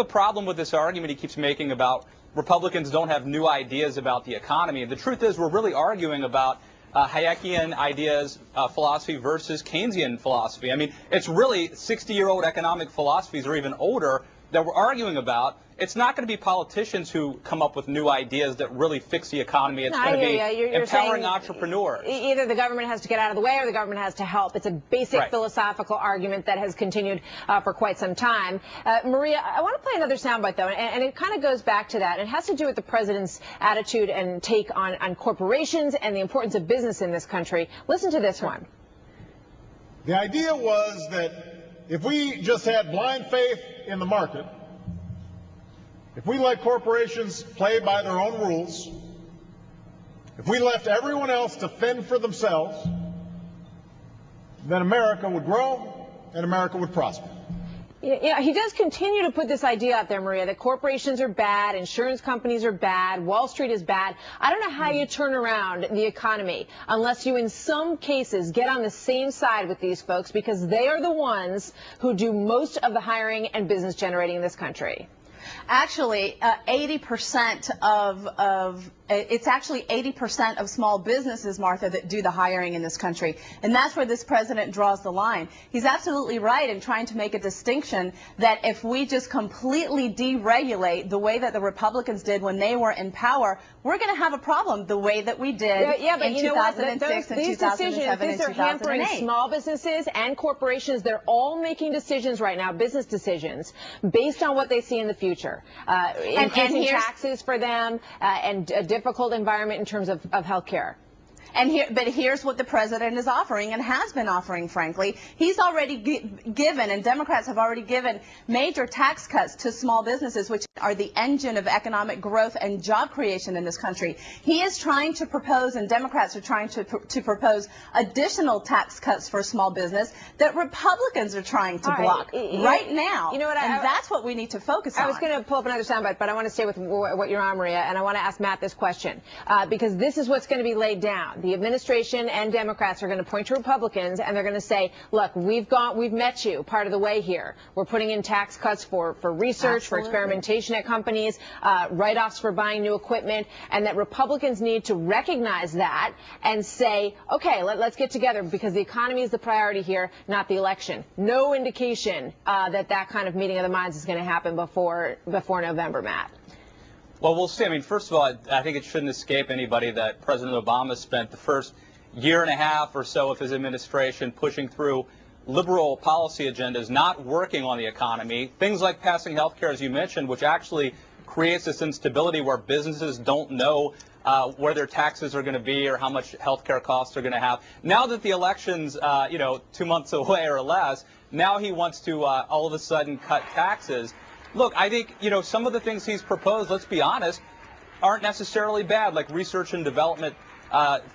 the problem with this argument he keeps making about Republicans don't have new ideas about the economy. The truth is we're really arguing about Hayekian ideas, philosophy versus Keynesian philosophy. I mean, it's really 60-year-old economic philosophies or even older that we're arguing about. It's not going to be politicians who come up with new ideas that really fix the economy. It's going to be empowering entrepreneurs. Either the government has to get out of the way or the government has to help. It's a basic philosophical argument that has continued for quite some time. Maria, I want to play another soundbite, though, and it kind of goes back to that. It has to do with the president's attitude and take on corporations and the importance of business in this country. Listen to this one. The idea was that if we just had blind faith in the market, if we let corporations play by their own rules, if we left everyone else to fend for themselves, then America would grow and America would prosper. Yeah, he does continue to put this idea out there, Maria, that corporations are bad, insurance companies are bad, Wall Street is bad. I don't know how you turn around the economy unless you, in some cases, get on the same side with these folks, because they are the ones who do most of the hiring and business generating in this country. Actually, 80% it's actually 80% of small businesses, Martha, that do the hiring in this country. And that's where this president draws the line. He's absolutely right in trying to make a distinction that if we just completely deregulate the way that the Republicans did when they were in power, we're going to have a problem the way that we did in 2006 and 2007 and 2008. These are hampering small businesses and corporations. They're all making decisions right now, business decisions, based on what they see in the future. Increasing taxes for them and a difficult environment in terms of health care. But here's what the president is offering and has been offering, frankly. He's already given, and Democrats have already given, major tax cuts to small businesses, which are the engine of economic growth and job creation in this country. He is trying to propose, and Democrats are trying to propose, additional tax cuts for small business that Republicans are trying to block right now. You know what, and that's what we need to focus on. I was going to pull up another soundbite, but I want to stay with what you're on, Maria, and I want to ask Matt this question, because this is what's going to be laid down. The administration and Democrats are going to point to Republicans and they're going to say, look, we've met you part of the way here. We're putting in tax cuts for research, for experimentation at companies, write-offs for buying new equipment, and that Republicans need to recognize that and say, okay, let's get together because the economy is the priority here, not the election. No indication that kind of meeting of the minds is going to happen before November, Matt. Well, we'll see. I mean, first of all, I think it shouldn't escape anybody that President Obama spent the first year and a half or so of his administration pushing through liberal policy agendas, not working on the economy. Things like passing health care, as you mentioned, which actually creates this instability where businesses don't know where their taxes are going to be or how much health care costs are going to have. Now that the election's, 2 months away or less, now he wants to all of a sudden cut taxes. Look, I think, some of the things he's proposed, let's be honest, aren't necessarily bad, like research and development,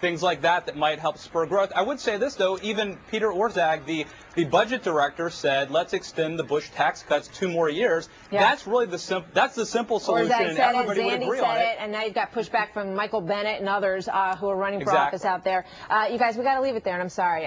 things like that might help spur growth. I would say this, though, even Peter Orszag, the budget director, said, let's extend the Bush tax cuts 2 more years. Yeah. That's really the simple solution, and everybody would agree on it. And now you've got pushback from Michael Bennet and others who are running for office out there. You guys, we got to leave it there, and I'm sorry.